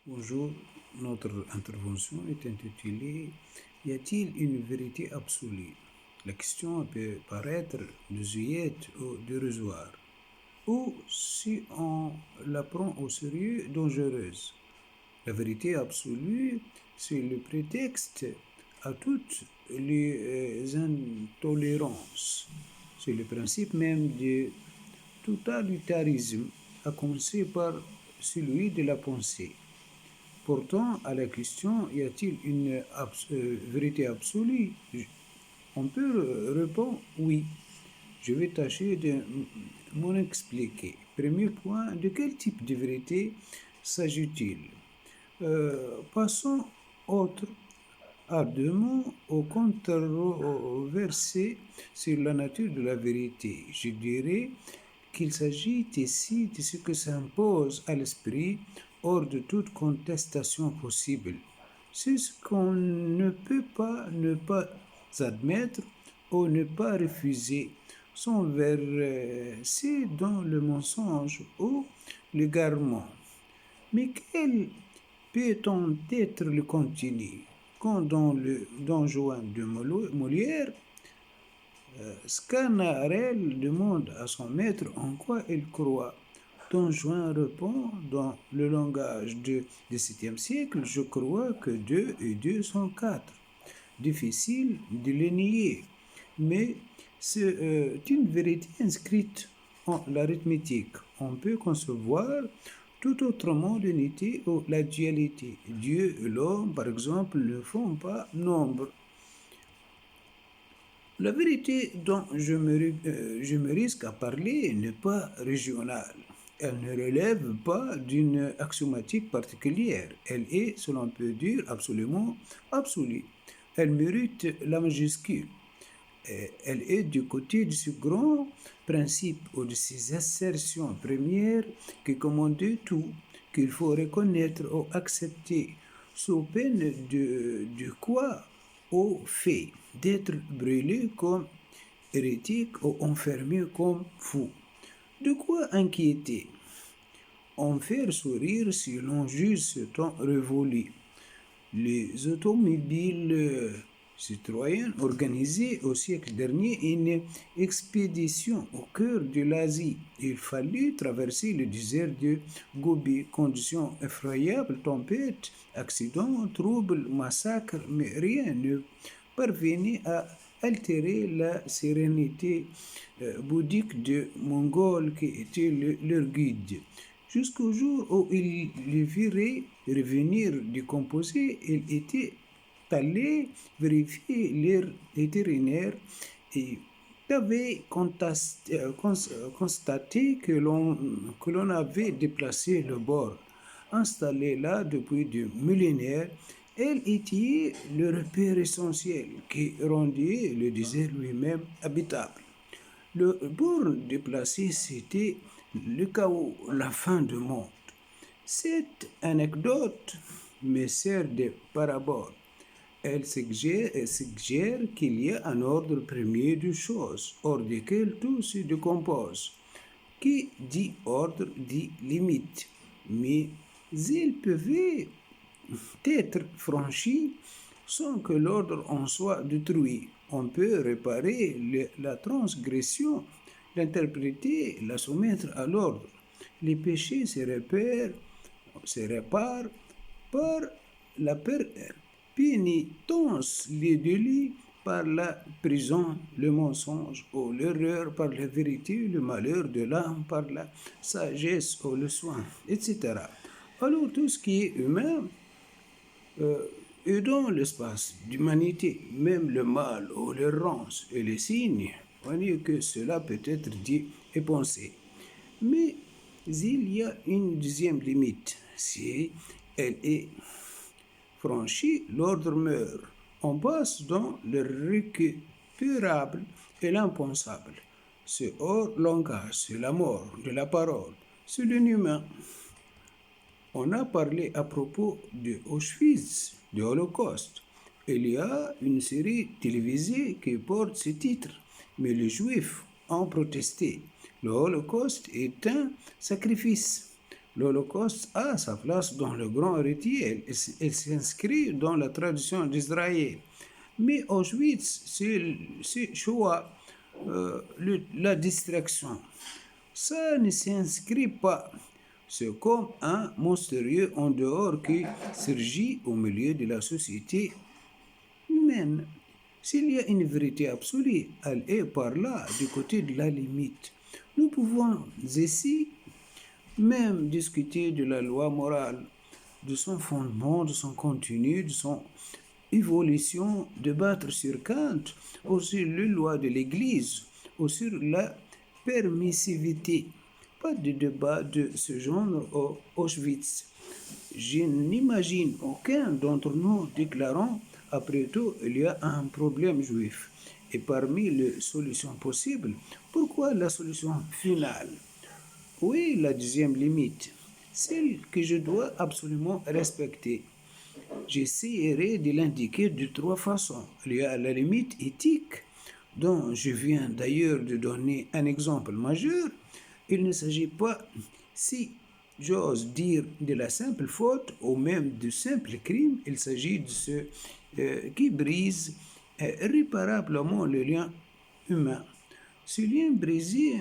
Bonjour, notre intervention est intitulée Y a-t-il une vérité absolue? La question peut paraître désuète ou dérisoire, ou si on la prend au sérieux, dangereuse. La vérité absolue, c'est le prétexte à toutes les intolérances. C'est le principe même du totalitarisme, à commencer par celui de la pensée. Pourtant, à la question y a-t-il une vérité absolue? On peut répondre oui. Je vais tâcher de m'en expliquer. Premier point, de quel type de vérité s'agit-il? Passons autre ardemment au controversé sur la nature de la vérité. Je dirais qu'il s'agit ici de ce que s'impose à l'esprit hors de toute contestation possible. C'est ce qu'on ne peut pas ne pas admettre ou ne pas refuser sans verser dans le mensonge ou l'égarement. Mais quel peut-on être le contenu quand dans le Don Juan de Molière, Sganarelle demande à son maître en quoi il croit. Don Juan répond dans le langage du XVIIe siècle, je crois que 2 et 2 sont 4. Difficile de le nier, mais c'est une vérité inscrite en l'arithmétique. On peut concevoir tout autrement l'unité ou la dualité. Dieu et l'homme, par exemple, ne font pas nombre. La vérité dont je me risque à parler n'est pas régionale. Elle ne relève pas d'une axiomatique particulière. Elle est, selon peut dire, absolument absolue. Elle mérite la majuscule. Elle est du côté de ce grand principe ou de ces assertions premières qui commandent tout, qu'il faut reconnaître ou accepter, sous peine de quoi au fait d'être brûlé comme hérétique ou enfermé comme fou. De quoi inquiéter? En faire sourire si l'on juge ce temps révolu. Les automobiles citoyennes organisaient au siècle dernier une expédition au cœur de l'Asie. Il fallut traverser le désert de Gobi, conditions effroyables, tempêtes, accidents, troubles, massacres, mais rien ne parvenait à altérer la sérénité bouddhique de Mongols qui était leur guide. Jusqu'au jour où il les virait revenir décomposés, il était allé vérifier leur vétérinaire et avait constaté que l'on avait déplacé le bord. Installé là depuis des millénaires, elle était le repère essentiel qui rendait le désert lui-même habitable. Le bord déplacé, c'était le chaos, la fin du monde. Cette anecdote me sert de parabole. Elle suggère qu'il y a un ordre premier de choses, hors desquelles tout se décompose. Qui dit ordre dit limite, mais ils peuvent être franchis sans que l'ordre en soit détruit. On peut réparer la transgression, l'interpréter, la soumettre à l'ordre. Les péchés se réparent par la pénitence, les délits par la prison, le mensonge ou l'erreur par la vérité, le malheur de l'âme par la sagesse ou le soin, etc. Alors tout ce qui est humain et dans l'espace d'humanité, même le mal ou l'errance et les signes, on dit que cela peut être dit et pensé. Mais il y a une deuxième limite. Si elle est franchie, l'ordre meurt. On passe dans le récupérable et l'impensable. C'est hors langage, c'est la mort de la parole, c'est l'inhumain. On a parlé à propos de Auschwitz, de Holocauste. Il y a une série télévisée qui porte ce titre, mais les Juifs ont protesté. Le Holocauste est un sacrifice. L'Holocauste a sa place dans le grand rituel et s'inscrit dans la tradition d'Israël. Mais Auschwitz, c'est Shoah, la distraction. Ça ne s'inscrit pas. C'est comme un monstrueux en dehors qui surgit au milieu de la société humaine. S'il y a une vérité absolue, elle est par là, du côté de la limite. Nous pouvons ici même discuter de la loi morale, de son fondement, de son contenu, de son évolution, débattre sur Kant, ou sur les lois de l'Église, ou sur la permissivité. Pas de débat de ce genre au Auschwitz. Je n'imagine aucun d'entre nous déclarant, après tout, il y a un problème juif. Et parmi les solutions possibles, pourquoi la solution finale? Oui, la deuxième limite, celle que je dois absolument respecter. J'essaierai de l'indiquer de trois façons. Il y a la limite éthique, dont je viens d'ailleurs de donner un exemple majeur. Il ne s'agit pas, si j'ose dire, de la simple faute ou même du simple crime. Il s'agit de ce qui brise irréparablement le lien humain. Ce lien brisé,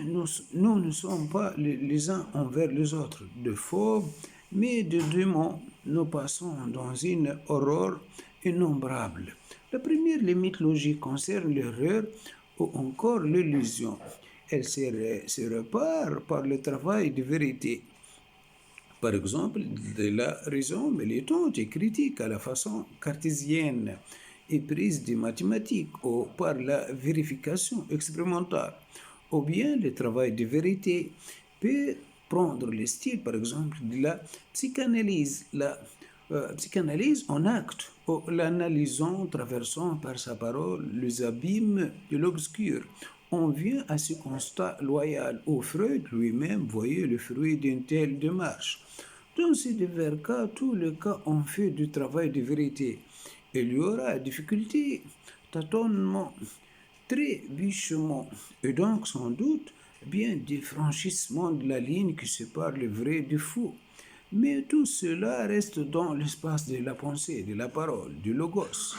nous ne sommes pas les uns envers les autres de faux, mais de démons. Nous passons dans une horreur innombrable. La première limite logique concerne l'erreur ou encore l'illusion. Elle se répare par le travail de vérité. Par exemple, de la raison militante et critique à la façon cartésienne et prise des mathématiques ou par la vérification expérimentale, ou bien le travail de vérité peut prendre le style, par exemple, de la psychanalyse, psychanalyse en acte, ou l'analysant, traversant par sa parole les abîmes de l'obscur. On vient à ce constat loyal où Freud lui-même voyait le fruit d'une telle démarche. Dans ces divers cas, tous les cas ont fait du travail de vérité. Il y aura difficulté, tâtonnement, trébuchement, et donc sans doute bien des franchissements de la ligne qui sépare le vrai du faux. Mais tout cela reste dans l'espace de la pensée, de la parole, du logos.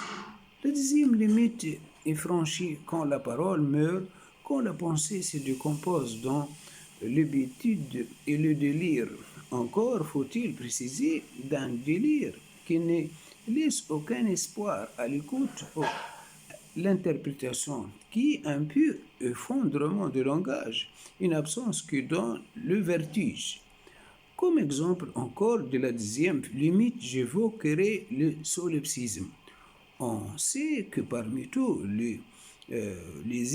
La deuxième limite est franchie quand la parole meurt, quand la pensée se décompose dans l'habitude et le délire. Encore faut-il préciser d'un délire qui ne laisse aucun espoir à l'écoute ou l'interprétation, qui impute effondrement de langage, une absence qui donne le vertige. Comme exemple encore de la deuxième limite, j'évoquerai le solipsisme. On sait que parmi tous les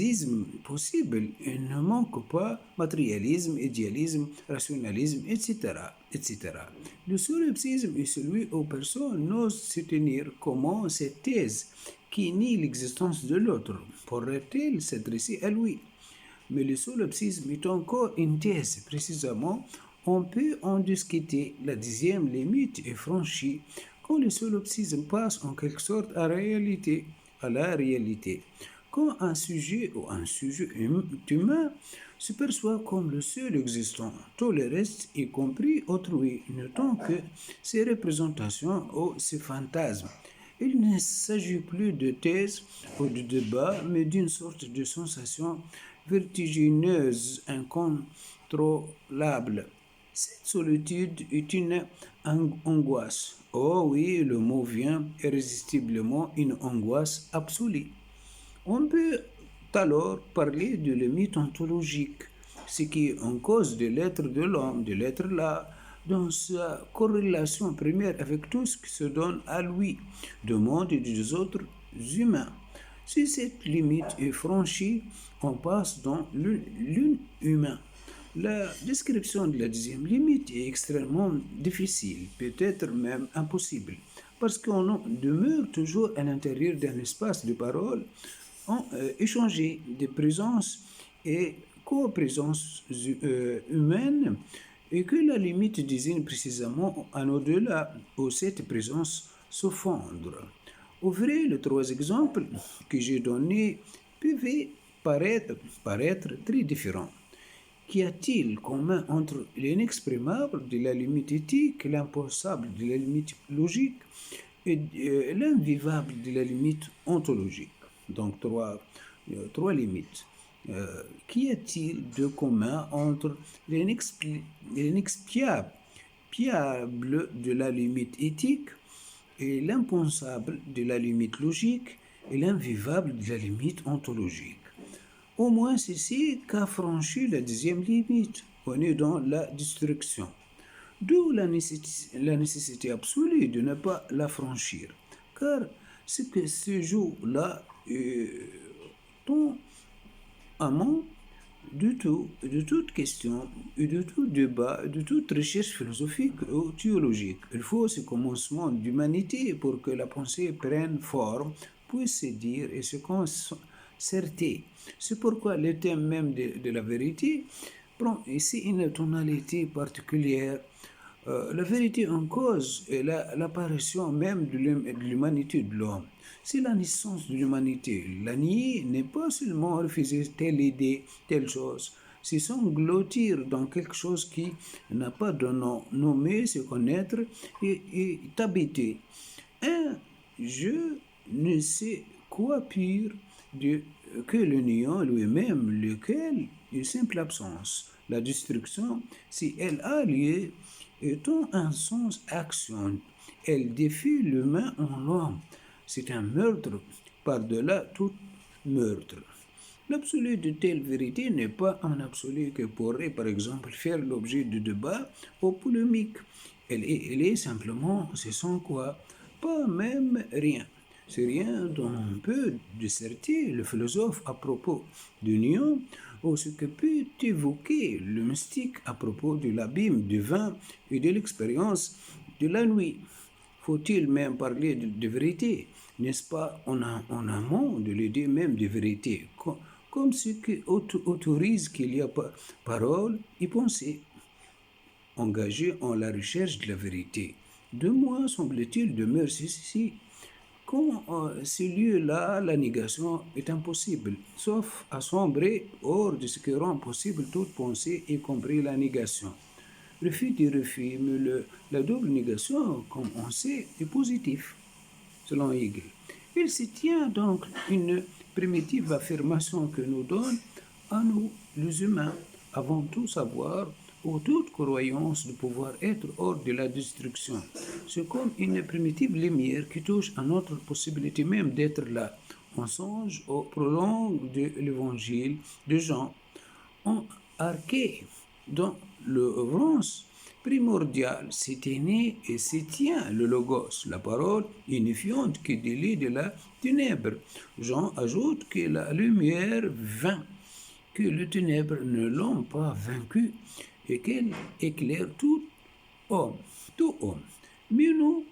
ismes possibles, il ne manque pas matérialisme, idéalisme, rationalisme, etc., etc. Le solipsisme est celui où personne n'ose soutenir comment cette thèse qui nie l'existence de l'autre pourrait-elle s'adresser à lui. Mais le solipsisme est encore une thèse. Précisément, on peut en discuter. La deuxième limite est franchie quand le solipsisme passe en quelque sorte à la réalité. Quand un sujet ou un sujet humain se perçoit comme le seul existant, tout le reste, y compris autrui, ne tant que ses représentations ou ses fantasmes. Il ne s'agit plus de thèse ou de débat, mais d'une sorte de sensation vertigineuse, incontrôlable. Cette solitude est une angoisse. Oh oui, le mot vient irrésistiblement une angoisse absolue. On peut alors parler de limite ontologique, ce qui est en cause de l'être de l'homme, de l'être là, dans sa corrélation première avec tout ce qui se donne à lui, du monde et des autres humains. Si cette limite est franchie, on passe dans l'inhumain. La description de la deuxième limite est extrêmement difficile, peut-être même impossible, parce qu'on demeure toujours à l'intérieur d'un espace de parole échangé de présence et coprésence humaine, et que la limite désigne précisément un au-delà où cette présence se fondre. Au vrai, les trois exemples que j'ai donnés peuvent paraître très différents. Qu'y a-t-il commun entre l'inexprimable de la limite éthique, l'impensable de la limite logique et l'invivable de la limite ontologique? Donc trois limites. Qu'y a-t-il de commun entre l'inexpiable de la limite éthique et l'impensable de la limite logique et l'invivable de la limite ontologique? Au moins ceci qu'a franchi la deuxième limite. On est dans la destruction. D'où la nécessité absolue de ne pas la franchir. Car ce que se joue là est ton amont de toute question, et de tout débat, de toute recherche philosophique ou théologique. Il faut ce commencement d'humanité pour que la pensée prenne forme, puisse se dire et se concerter. C'est pourquoi le thème même de la vérité prend ici une tonalité particulière. La vérité en cause est l'apparition même de l'humanité de l'homme. C'est la naissance de l'humanité. La nier n'est pas seulement refuser telle idée, telle chose. C'est s'engloutir dans quelque chose qui n'a pas de nom, nommer, se connaître et habiter. Un je ne sais quoi pire que le néant lui-même, lequel est simple absence. La destruction, si elle a lieu, étant un sens action, elle défie l'humain en l'homme. C'est un meurtre par-delà tout meurtre. L'absolu de telle vérité n'est pas un absolu que pourrait, par exemple, faire l'objet de débats ou polémiques. Elle est simplement ce sans quoi, pas même rien. C'est rien dont on peut disserter le philosophe à propos du néant ou ce que peut évoquer le mystique à propos de l'abîme du vin et de l'expérience de la nuit. Faut-il même parler de vérité, n'est-ce pas, en amont de l'idée même de vérité, comme ce qui autorise qu'il y a parole et pensée engagée en la recherche de la vérité. De moins, semble-t-il, demeure ceci. Quand ces lieux-là, la négation est impossible, sauf à sombrer hors de ce qui rend possible toute pensée, y compris la négation. Refus du refus, mais la double négation, comme on sait, est positif, selon Hegel. Il se tient donc une primitive affirmation que nous donne à nous, les humains, avant tout savoir ou toute croyance de pouvoir être hors de la destruction. C'est comme une primitive lumière qui touche à notre possibilité même d'être là. On songe au prolonge de l'évangile de Jean, en arché dans l'œuvrance primordiale, s'était né et se tient le logos, la parole unifiante qui délie de la ténèbre. Jean ajoute que la lumière vint, que les ténèbres ne l'ont pas vaincu et qu'elle éclaire tout homme, tout homme. Mais nous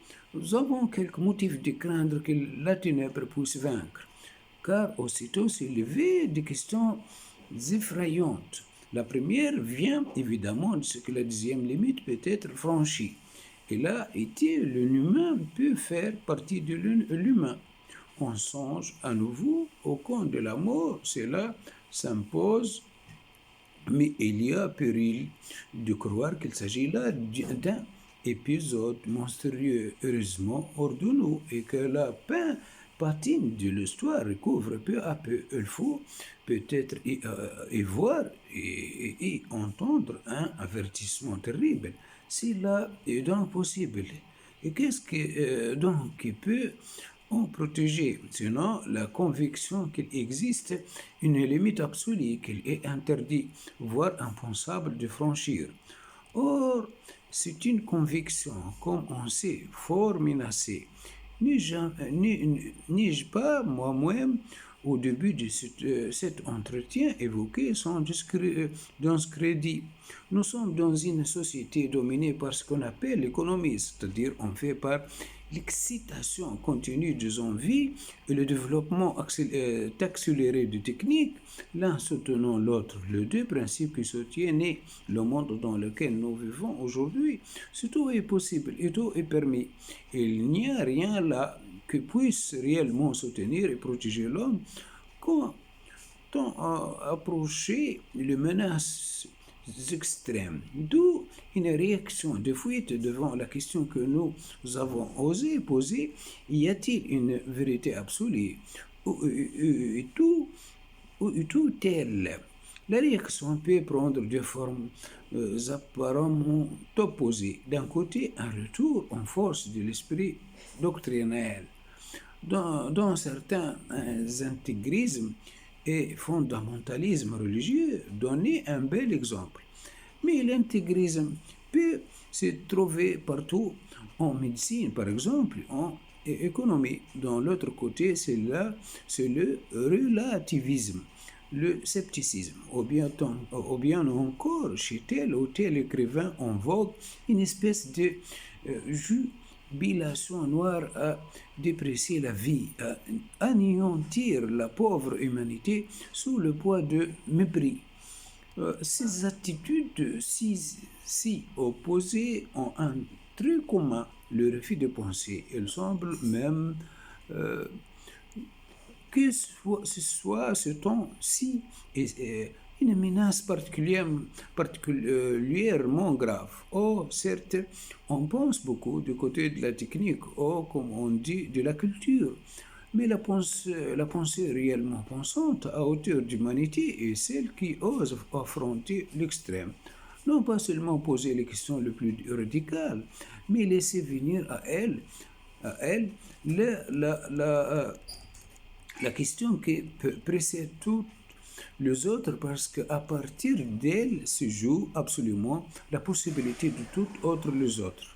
avons quelques motifs de craindre que la ténèbre puisse vaincre, car aussitôt s'est levé des questions effrayantes. La première vient évidemment de ce que la deuxième limite peut être franchie. Et là, l'humain peut faire partie de l'humain. On songe à nouveau au compte de la mort, cela s'impose, mais il y a péril de croire qu'il s'agit là d'un épisode monstrueux, heureusement hors de nous, et que la patine de l'histoire recouvre peu à peu. Il faut peut-être y voir et entendre un avertissement terrible. Cela est donc possible. Et qu'est-ce donc qui peut en protéger, sinon la conviction qu'il existe une limite absolue qu'il est interdit, voire impensable de franchir. Or, c'est une conviction, comme on sait, fort menacée. N'ai-je pas moi-même, au début de cet entretien, évoqué son discrédit? Nous sommes dans une société dominée par ce qu'on appelle l'économie, c'est-à-dire on fait par l'excitation continue des envies et le développement accéléré de techniques, l'un soutenant l'autre. Les deux principes qui soutiennent le monde dans lequel nous vivons aujourd'hui, c'est tout est possible et tout est permis. Il n'y a rien là qui puisse réellement soutenir et protéger l'homme quand on approcher les menaces extrêmes, d'où une réaction de fuite devant la question que nous avons osé poser, y a-t-il une vérité absolue ou tout, ou tout tel? La réaction peut prendre des formes apparemment opposées. D'un côté, un retour en force de l'esprit doctrinel dans certains intégrismes et fondamentalismes religieux, donner un bel exemple. Mais l'intégrisme peut se trouver partout, en médecine par exemple, en économie. Dans l'autre côté, c'est le relativisme, le scepticisme, ou bien encore chez tel ou tel écrivain en vogue, une espèce de jubilation noire à déprécier la vie, à anéantir la pauvre humanité sous le poids de mépris. Ces attitudes si opposées ont un trait commun, le refus de penser. Elles semblent même euh, que ce soit ce temps-ci une menace particulièrement grave. Or, certes, on pense beaucoup du côté de la technique, ou comme on dit, de la culture. Mais la pensée réellement pensante à hauteur d'humanité est celle qui ose affronter l'extrême. Non pas seulement poser les questions les plus radicales, mais laisser venir à elle la question qui précède toutes les autres parce qu'à partir d'elle se joue absolument la possibilité de toutes autres les autres.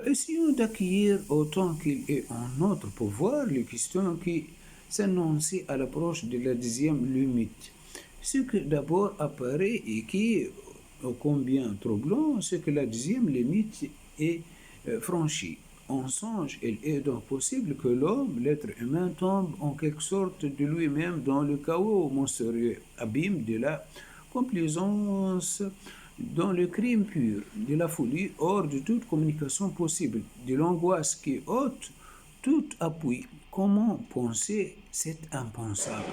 Essayons d'accueillir autant qu'il est en notre pouvoir les questions qui s'annonçaient à l'approche de la dixième limite. Ce qui d'abord apparaît et qui est ô combien troublant, c'est que la dixième limite est franchie. En songe, il est donc possible que l'homme, l'être humain, tombe en quelque sorte de lui-même dans le chaos monstrueux, abîme de la complaisance, dans le crime pur, de la folie, hors de toute communication possible, de l'angoisse qui ôte tout appui. Comment penser cet impensable?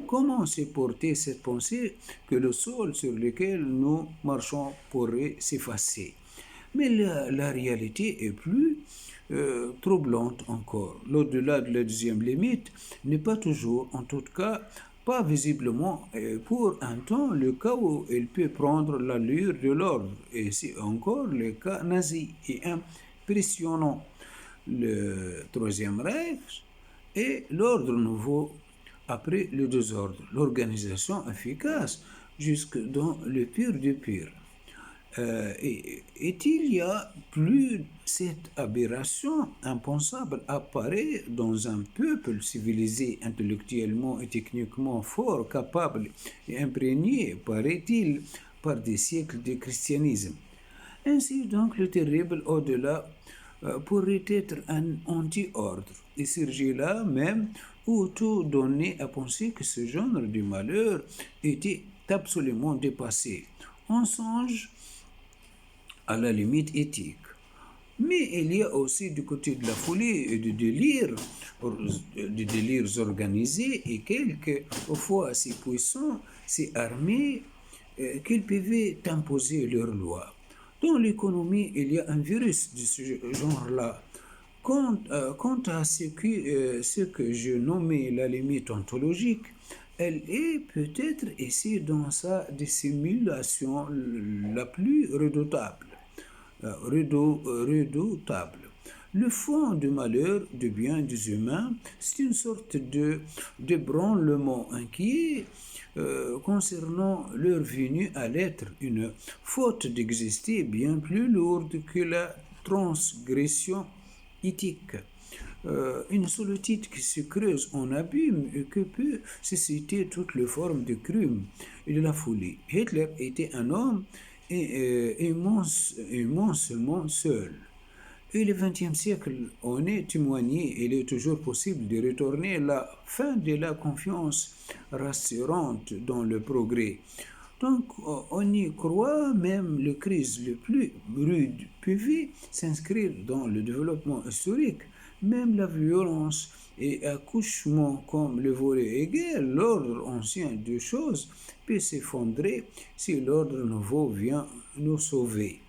Comment supporter cette pensée que le sol sur lequel nous marchons pourrait s'effacer? Mais la réalité est plus troublante encore. L'au-delà de la deuxième limite n'est pas toujours, en tout cas, pas visiblement. Et pour un temps, le chaos, il peut prendre l'allure de l'ordre. Et c'est encore le cas nazi et impressionnant. Le Troisième Reich et l'ordre nouveau après le désordre. L'organisation efficace jusque dans le pire du pire. Et il y a plus cette aberration impensable apparaît dans un peuple civilisé, intellectuellement et techniquement fort, capable et imprégné, paraît-il, par des siècles de christianisme. Ainsi donc le terrible au-delà pourrait être un anti-ordre. Il s'agit là même où tout donnait à penser que ce genre de malheur était absolument dépassé. On songe à la limite éthique. Mais il y a aussi du côté de la folie et du délire, des délires organisés et quelquefois si puissants, si armés, qu'ils peuvent imposer leurs lois. Dans l'économie, il y a un virus de ce genre-là. Quant à ce que je nommais la limite ontologique, elle est peut-être ici dans sa dissimulation la plus redoutable. Le fond du malheur du bien des humains, c'est une sorte de débranlement inquiet concernant leur venue à l'être, une faute d'exister bien plus lourde que la transgression éthique. Une solitude qui se creuse en abîme et qui peut susciter toutes les formes de crime et de la folie. Hitler était un homme immensément seul. Et le XXe siècle en est témoigné. Il est toujours possible de retourner la fin de la confiance rassurante dans le progrès. Donc, on y croit, même les crises les plus rudes peuvent s'inscrire dans le développement historique, Même la violence et accouchement comme le volet égal, l'ordre ancien de choses peut s'effondrer si l'ordre nouveau vient nous sauver.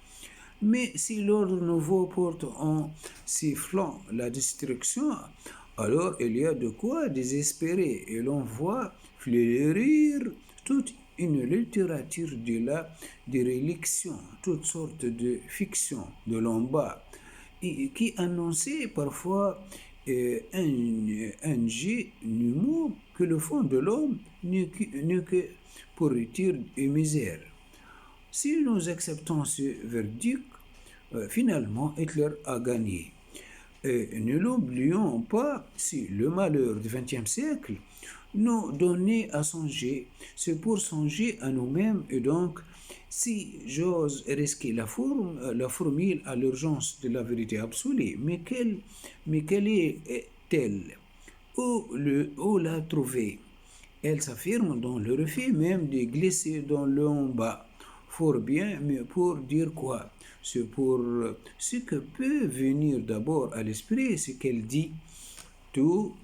Mais si l'ordre nouveau porte en sifflant la destruction, alors il y a de quoi désespérer et l'on voit fleurir toute une littérature de la déréliction, toutes sortes de fictions de l'en bas, et qui annonçait parfois un génie que le fond de l'homme n'est que pourriture et misère. Si nous acceptons ce verdict, finalement Hitler a gagné. Et ne l'oublions pas, si le malheur du XXe siècle nous donnait à songer, c'est pour songer à nous-mêmes et donc, si j'ose risquer la formule à l'urgence de la vérité absolue, mais quelle est-elle? Où la trouver? Elle s'affirme dans le refus même de glisser dans le en bas. Fort bien, mais pour dire quoi? C'est pour ce que peut venir d'abord à l'esprit, ce qu'elle dit tout,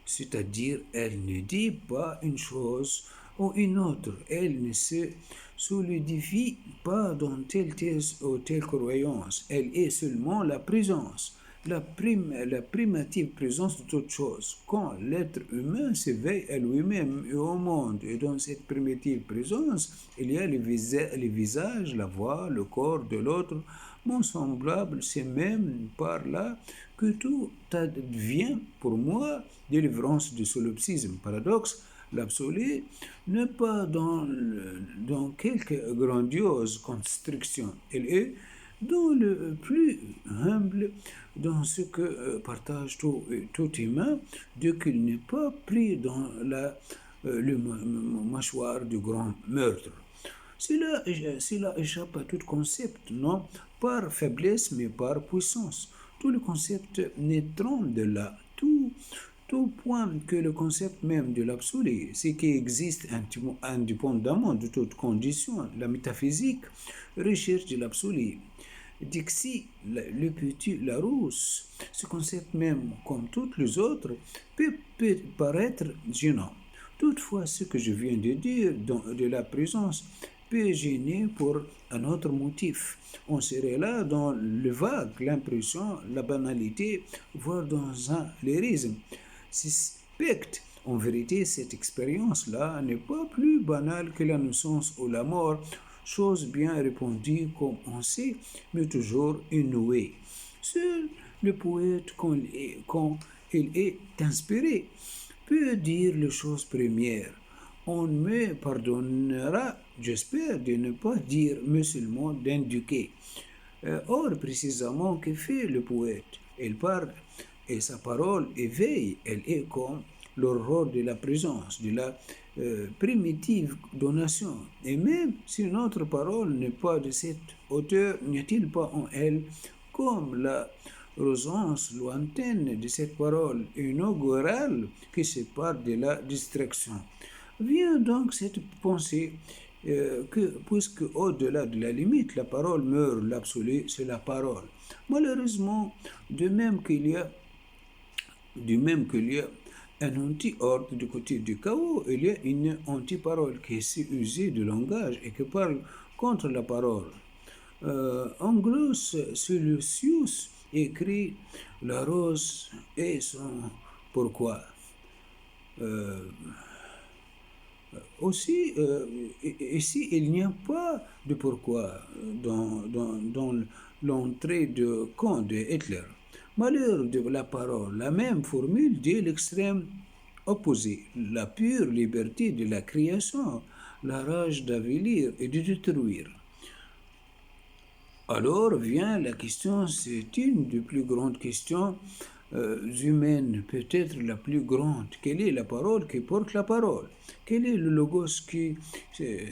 c'est-à-dire elle ne dit pas une chose ou une autre, elle ne se solidifie pas dans telle thèse ou telle croyance, elle est seulement la présence, la primative présence de toute chose. Quand l'être humain s'éveille à lui-même et au monde, et dans cette primitive présence, il y a les visages, la voix, le corps de l'autre, mon semblable, c'est même par là que tout advient pour moi délivrance du solipsisme. Paradoxe, l'absolu n'est pas dans quelque grandiose construction, elle est dans le plus humble, dans ce que partage tout humain, dès qu'il n'est pas pris dans le mâchoire du grand meurtre. Cela échappe à tout concept, non par faiblesse, mais par puissance. Tout le concept naîtront de là. Tout point que le concept même de l'absolu, ce qui existe indépendamment de toute condition, la métaphysique, recherche de l'absolu. Dixit, le petit Larousse, ce concept même, comme tous les autres, peut paraître gênant. Toutefois, ce que je viens de dire de la présence peut gêner pour un autre motif. On serait là dans le vague, l'impression, la banalité, voire dans un lyrisme. Suspecte, en vérité, cette expérience-là n'est pas plus banale que la naissance ou la mort, chose bien répandue comme on sait, mais toujours inouïe. Seul le poète, quand il est inspiré, peut dire les choses premières. On me pardonnera, j'espère, de ne pas dire, mais seulement d'indiquer. Or, précisément, que fait le poète? Il parle et sa parole éveille, elle est comme l'aurore de la présence, de la primitive donation. Et même si notre parole n'est pas de cette hauteur, n'y a-t-il pas en elle, comme la rosance lointaine de cette parole inaugurale qui sépare de la distraction? Vient donc cette pensée que, puisque au-delà de la limite, la parole meurt, l'absolu, c'est la parole. Malheureusement, de même qu'il y a un anti-ordre du côté du chaos, il y a une anti-parole qui sait user du langage et qui parle contre la parole. Anglus Silesius écrit la rose et son pourquoi. Euh, Aussi, ici, il n'y a pas de pourquoi dans l'entrée de camp de Hitler. Malheur de la parole, la même formule dit l'extrême opposé, la pure liberté de la création, la rage d'avilir et de détruire. Alors vient la question, c'est une des plus grandes questions humaines, peut-être la plus grande. Quelle est la parole qui porte la parole? Quel est le logos qui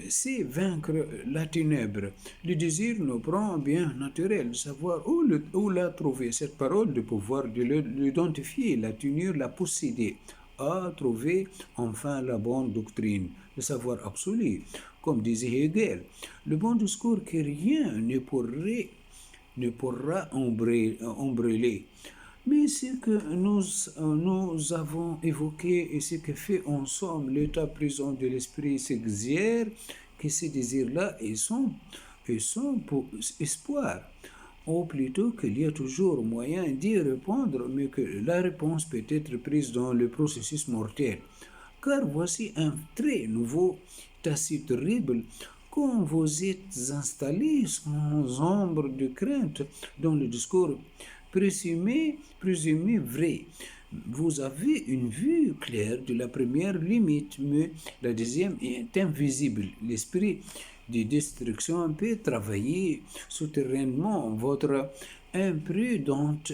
sait vaincre la ténèbre? Le désir nous prend bien naturel de savoir où la trouver, cette parole, de pouvoir de l'identifier, la tenir, la posséder, à trouver enfin la bonne doctrine, le savoir absolu. Comme disait Hegel, le bon discours que rien ne pourra ombriller. Mais ce que nous avons évoqué et ce que fait en somme l'état présent de l'esprit suggère que ces désirs-là et sont pour espoir, ou plutôt qu'il y a toujours moyen d'y répondre, mais que la réponse peut être prise dans le processus mortel. Car voici un très nouveau tacite terrible. Quand vous êtes installé sans ombre de crainte dans le discours présumé vrai, vous avez une vue claire de la première limite, mais la deuxième est invisible. L'esprit de destruction peut travailler souterrainement votre imprudente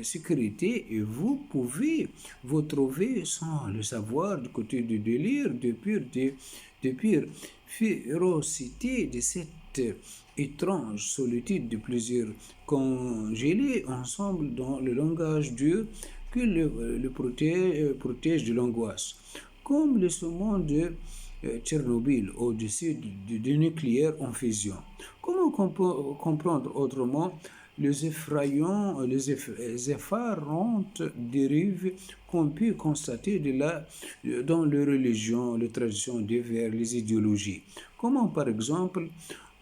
sécurité et vous pouvez vous trouver sans le savoir du côté du délire, de pure férocité de cette étrange solitude de plusieurs congélés ensemble dans le langage Dieu que le protège de l'angoisse. Comme le saumon de Tchernobyl au-dessus du nucléaire en fusion. Comment comprendre autrement les effarantes dérives qu'on peut constater dans les religions, les traditions diverses, les idéologies? Comment, par exemple,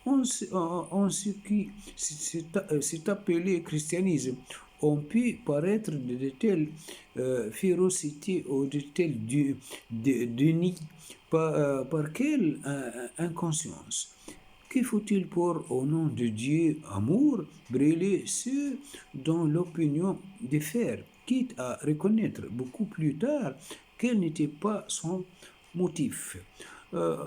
ce qui s'est appelé christianisme ont pu paraître de telles férocités ou de tels dénis par quelle inconscience? Que faut-il pour, au nom de Dieu, amour, brûler ceux dont l'opinion diffère, quitte à reconnaître beaucoup plus tard quel n'était pas son motif? Euh,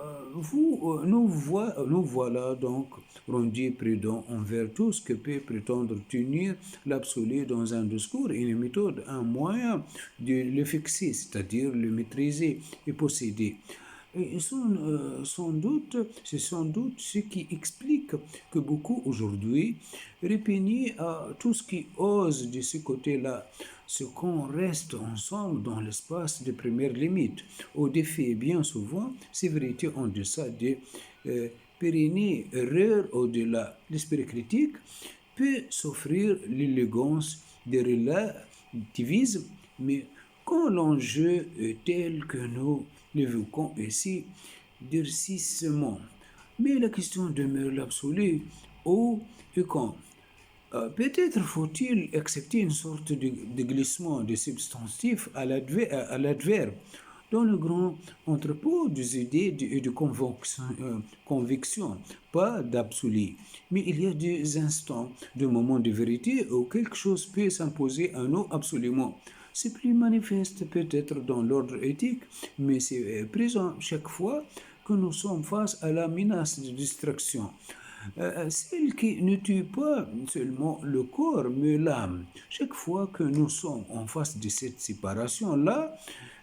nous voilà donc rendus prudents envers tout ce que peut prétendre tenir l'absolu dans un discours, une méthode, un moyen de le fixer, c'est-à-dire le maîtriser et posséder. Et c'est sans doute ce qui explique que beaucoup aujourd'hui répugnent à tout ce qui ose de ce côté-là, ce qu'on reste ensemble dans l'espace des premières limites, au défi bien souvent, ces vérités en deçà des pérennes erreurs au-delà. L'esprit critique peut s'offrir l'élégance des relativismes, mais quand l'enjeu est tel que nous l'évoquons ici, durcissement. Mais la question demeure l'absolu. Où et quand? Peut-être faut-il accepter une sorte de glissement de substantif à l'adverbe dans le grand entrepôt des idées et de convictions, pas d'absolu. Mais il y a des instants, des moments de vérité où quelque chose peut s'imposer à nous absolument. C'est plus manifeste peut-être dans l'ordre éthique, mais c'est présent chaque fois que nous sommes face à la menace de distraction. Celle qui ne tue pas seulement le corps, mais l'âme. Chaque fois que nous sommes en face de cette séparation-là,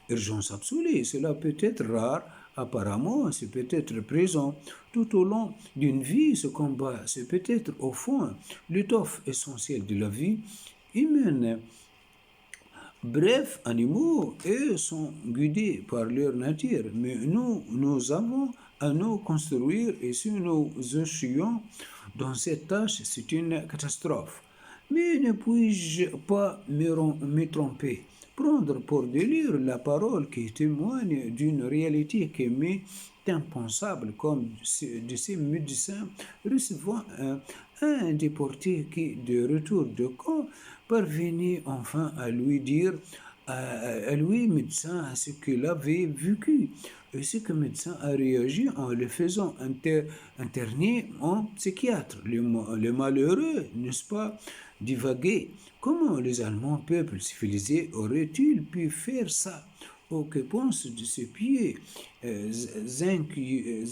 urgence absolue, cela peut être rare, apparemment, c'est peut-être présent tout au long d'une vie, ce combat, c'est peut-être au fond l'étoffe essentielle de la vie humaine. Bref, animaux, eux, sont guidés par leur nature, mais nous avons à nous construire et si nous échouons dans cette tâche, c'est une catastrophe. Mais ne puis-je pas me tromper, prendre pour délire la parole qui témoigne d'une réalité qui m'est impensable, comme de ces médecins recevant un déporté qui, de retour de camp, parvenait enfin à lui dire, à lui, médecin, à ce qu'il avait vécu. Et ce que le médecin a réagi en le faisant interner en psychiatre. Le malheureux, n'est-ce pas, divaguer. Comment les Allemands, peuple civilisé, auraient-ils pu faire ça? Oh, que pensent de ces pieds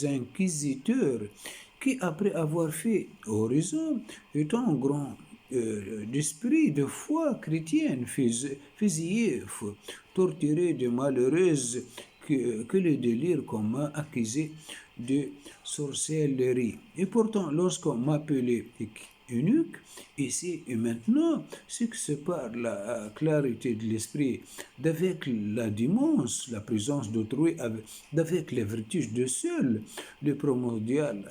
inquisiteurs qui, après avoir fait horizon, étant grand d'esprit, de foi chrétienne, fusillés, torturés de malheureuses que le délire commun accusé de sorcellerie. Et pourtant, lorsqu'on m'appelait eunuque, ici et maintenant, ce qui sépare la clarité de l'esprit d'avec la démence, la présence d'autrui, d'avec les vertus de seul, le primordial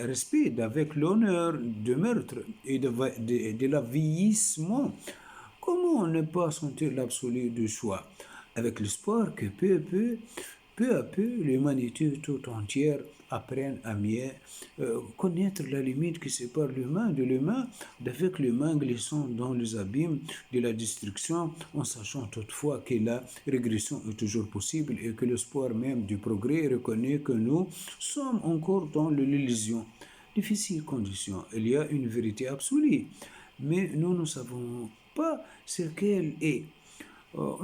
respect, d'avec l'honneur de meurtre et de l'avilissement Comment ne pas sentir l'absolu de soi? Avec l'espoir que peu à peu, l'humanité tout entière apprenne à mieux connaître la limite qui sépare l'humain de l'humain, d'avec l'humain glissant dans les abîmes de la destruction, en sachant toutefois que la régression est toujours possible et que l'espoir même du progrès reconnaît que nous sommes encore dans l'illusion. Difficile condition, il y a une vérité absolue, mais nous ne savons pas ce qu'elle est.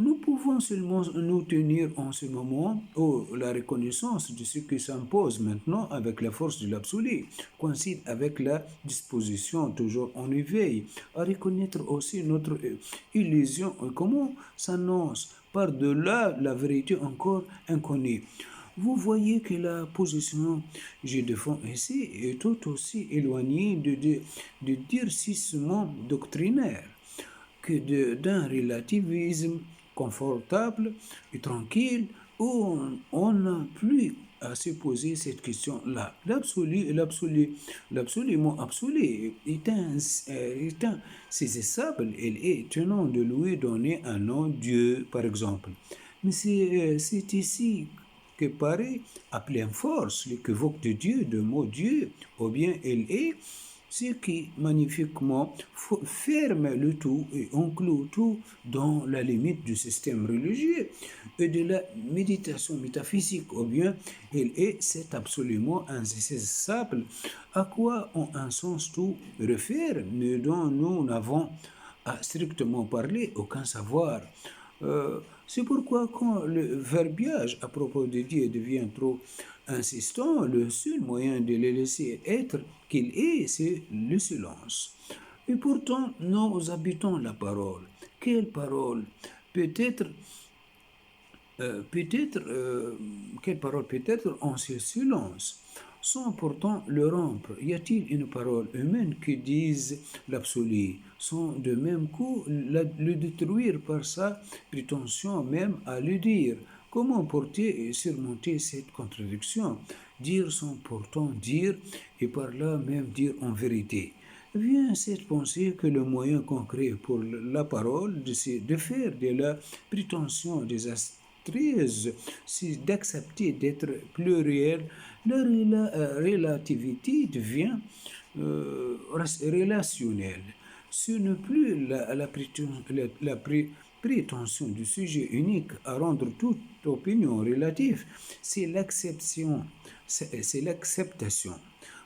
Nous pouvons seulement nous tenir en ce moment où la reconnaissance de ce qui s'impose maintenant avec la force de l'absolu coïncide avec la disposition toujours en éveil à reconnaître aussi notre illusion et comment s'annonce par-delà la vérité encore inconnue. Vous voyez que la position que je défends ici est tout aussi éloignée de durcissement doctrinaire que d'un relativisme confortable et tranquille où on n'a plus à se poser cette question-là. L'absolument absolu est insaisissable. Il est tenant de lui donner un nom, Dieu, par exemple. Mais c'est ici que paraît à pleine force l'équivoque de Dieu, de mot Dieu, ou bien il est ce qui magnifiquement ferme le tout et enclut tout dans la limite du système religieux et de la méditation métaphysique, ou bien il est cet absolument insaisissable à quoi en un sens tout réfère, mais dont nous n'avons à strictement parler aucun savoir. C'est pourquoi quand le verbiage à propos de Dieu devient trop insistant, le seul moyen de le laisser être qu'il est, c'est le silence. Et pourtant, nous habitons la parole. Quelle parole? Peut-être quelle parole peut être en ce silence, sans pourtant le rompre? Y a-t-il une parole humaine qui dise l'absolu, sans de même coup le détruire par sa prétention même à le dire? Comment porter et surmonter cette contradiction? Dire sans pourtant dire, et par là même dire en vérité. Vient cette pensée que le moyen concret pour la parole de faire de la prétention désastreuse, c'est d'accepter d'être pluriel. La relativité devient relationnelle. Ce n'est plus prétention du sujet unique à rendre toute opinion relative, c'est l'acceptation. C'est l'acceptation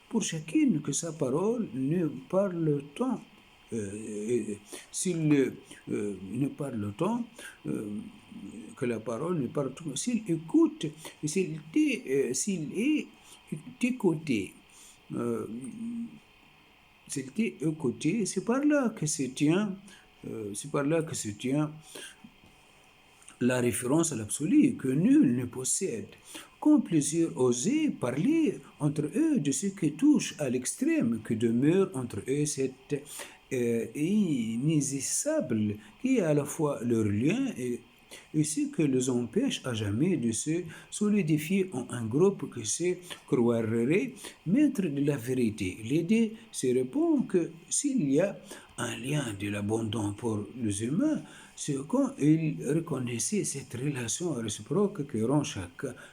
pour chacune que sa parole ne parle tant, s'il ne parle tant, que la parole ne parle tant, s'il écoute, s'il est écouté, euh, s'il est écouté, c'est par là que se tient la référence à l'absolu que nul ne possède. Quand plusieurs osaient parler entre eux de ce qui touche à l'extrême que demeure entre eux cette insaisissable qui est à la fois leur lien et ce que les empêche à jamais de se solidifier en un groupe qui se croirait maître de la vérité. L'idée se répond que s'il y a un lien de l'abondant pour les humains, c'est quand ils reconnaissaient cette relation réciproque que rend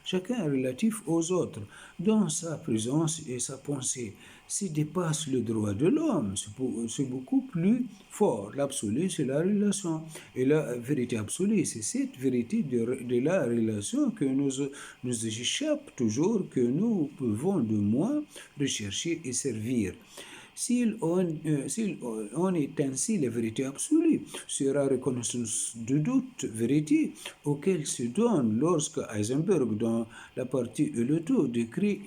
chacun relatif aux autres, dans sa présence et sa pensée. S'il dépasse le droit de l'homme, c'est beaucoup plus fort. L'absolu, c'est la relation. Et la vérité absolue, c'est cette vérité de la relation que nous échappe toujours, que nous pouvons de moins rechercher et servir. S'il en est ainsi, la vérité absolue sera reconnaissance de doute, vérité, auquel se donne lorsque Heisenberg, dans la partie et le tout, décrit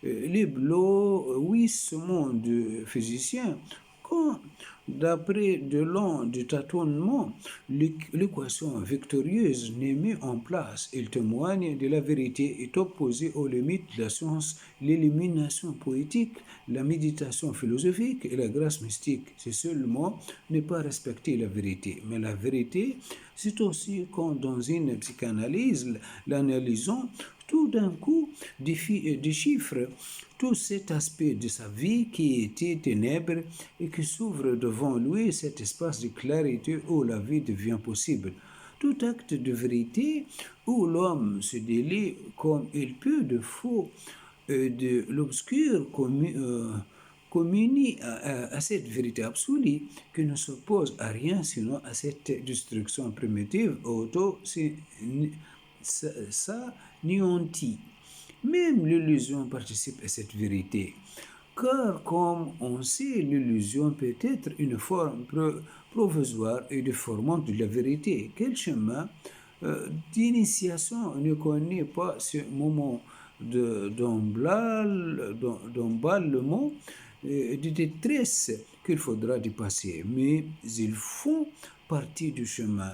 l'éblouissement du physicien, quand, d'après de longs tâtonnements, l'équation victorieuse n'est mise en place, il témoigne de la vérité est opposée aux limites de la science, l'élimination poétique, la méditation philosophique et la grâce mystique. C'est seulement ne pas respecter la vérité. Mais la vérité, c'est aussi quand dans une psychanalyse, l'analysant tout d'un coup déchiffre tout cet aspect de sa vie qui était ténèbres et qui s'ouvre devant lui cet espace de clarité où la vie devient possible. Tout acte de vérité où l'homme se délie comme il peut de faux de l'obscur communie à cette vérité absolue qui ne s'oppose à rien sinon à cette destruction primitive s'anéantit. Même l'illusion participe à cette vérité. Car, comme on sait, l'illusion peut être une forme provisoire et déformante de la vérité. Quel chemin d'initiation ne connaît pas ce moment d'emballement, de détresse qu'il faudra dépasser, mais ils font partie du chemin.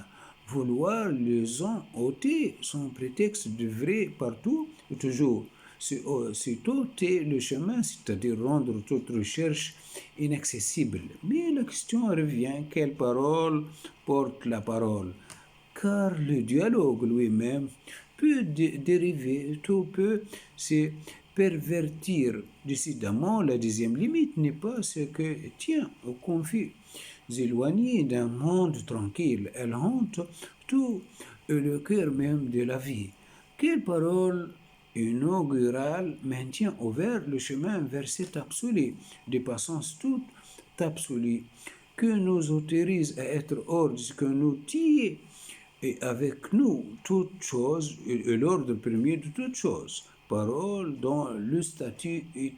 Vouloir les en ôter son prétexte de vrai partout et toujours. C'est ôter le chemin, c'est-à-dire rendre toute recherche inaccessible. Mais la question revient, quelle parole porte la parole? Car le dialogue lui-même peut dériver, tout peut se pervertir. Décidément, la deuxième limite n'est pas ce que tient au conflit éloigné d'un monde tranquille. Elle hante tout le cœur même de la vie. Quelle parole inaugurale maintient ouvert le chemin vers cet absolu, dépassant toute absolu, que nous autorise à être hors de ce que nous tient et avec nous toute chose et l'ordre premier de toute chose. Parole dont le statut est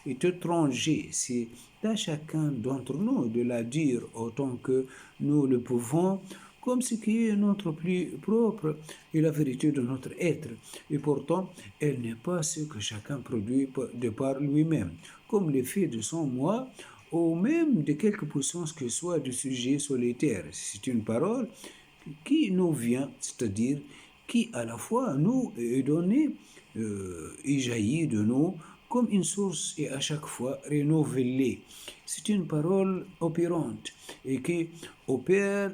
étranger. C'est à chacun d'entre nous de la dire autant que nous le pouvons, comme ce qui est notre plus propre et la vérité de notre être. Et pourtant, elle n'est pas ce que chacun produit de par lui-même, comme l'effet de son moi, ou même de quelque puissance que soit du sujet solitaire. C'est une parole qui nous vient, c'est-à-dire qui à la fois nous est donnée et jaillit de nous comme une source et à chaque fois renouvelée. C'est une parole opérante et qui opère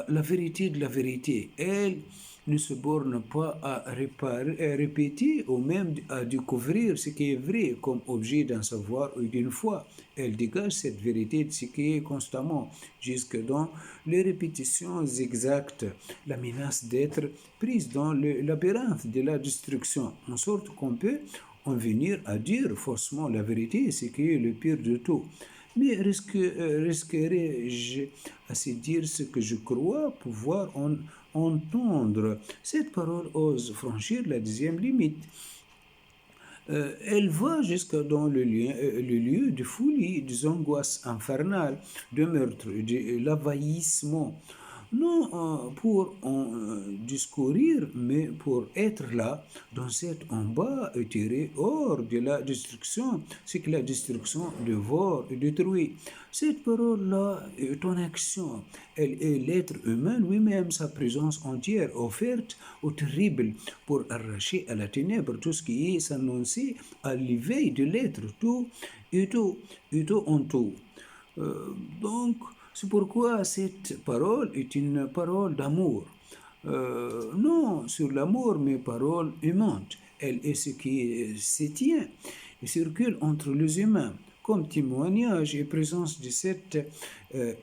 la vérité de la vérité. Elle ne se borne pas à répéter ou même à découvrir ce qui est vrai comme objet d'un savoir ou d'une foi. Elle dégage cette vérité de ce qui est constamment, jusque dans les répétitions exactes, la menace d'être prise dans le labyrinthe de la destruction, en sorte qu'on peut en venir à dire faussement la vérité, ce qui est le pire de tout. Mais risquerais-je à se dire ce que je crois pouvoir entendre? Cette parole ose franchir la deuxième limite. Elle va jusque dans le lieu de folie, des angoisses infernales, de meurtre, de l'envahissement. Non pour en discourir, mais pour être là, dans cet en bas, tiré hors de la destruction, c'est que la destruction dévore et détruit. Cette parole-là est en action. Elle est l'être humain lui-même, sa présence entière offerte au terrible pour arracher à la ténèbre tout ce qui est s'annoncer à l'éveil de l'être, et tout en tout. Donc, c'est pourquoi cette parole est une parole d'amour. Non sur l'amour, mais parole aimante. Elle est ce qui se tient et circule entre les humains, comme témoignage et présence de cette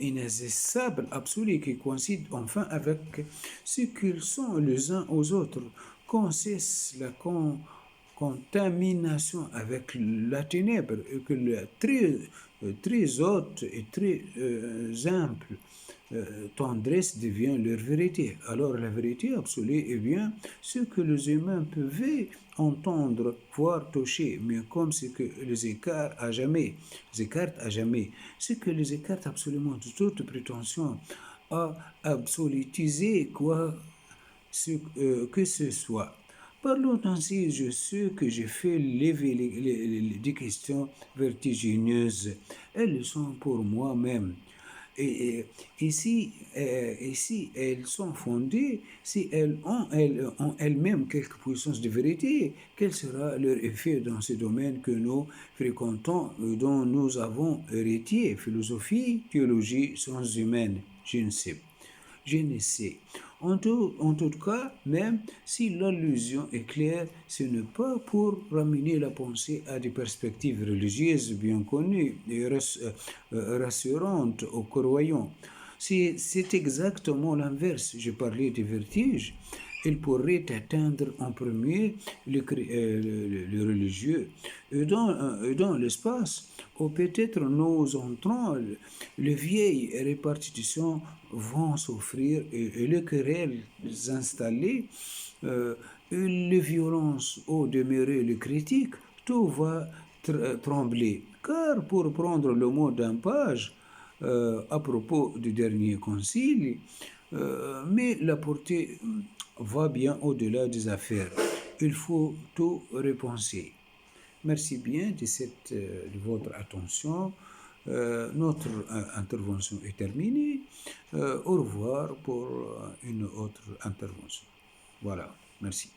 inassable absolu qui coïncide enfin avec ce qu'ils sont les uns aux autres. Qu'on cesse la contamination avec la ténèbre et que la très haute et très simple tendresse devient leur vérité. Alors la vérité absolue est bien ce que les humains peuvent entendre, voir, toucher, mais comme ce que les écarte à jamais, ce que les écarte absolument de toute prétention à absolutiser quoi que ce soit. Parlons ainsi, je sais que j'ai fait lever des questions vertigineuses. Elles sont pour moi-même. Et si elles sont fondées, si elles ont elles-mêmes quelque puissance de vérité, quel sera leur effet dans ce domaine que nous fréquentons, dont nous avons hérité, philosophie, théologie, sciences humaines? Je ne sais. En tout cas, même si l'allusion est claire, ce n'est pas pour ramener la pensée à des perspectives religieuses bien connues et rassurantes aux croyants. C'est exactement l'inverse. Je parlais des vertiges. Il pourrait atteindre en premier le religieux. Et dans l'espace, ou peut-être nous entrons, les vieilles répartitions vont s'offrir et les querelles installées, euh, et les violences au demeurer les critiques, tout va trembler. Car pour prendre le mot d'un page, à propos du dernier concile, mais la portée va bien au-delà des affaires. Il faut tout repenser. Merci bien de votre attention. Notre intervention est terminée. Au revoir pour une autre intervention. Voilà, merci.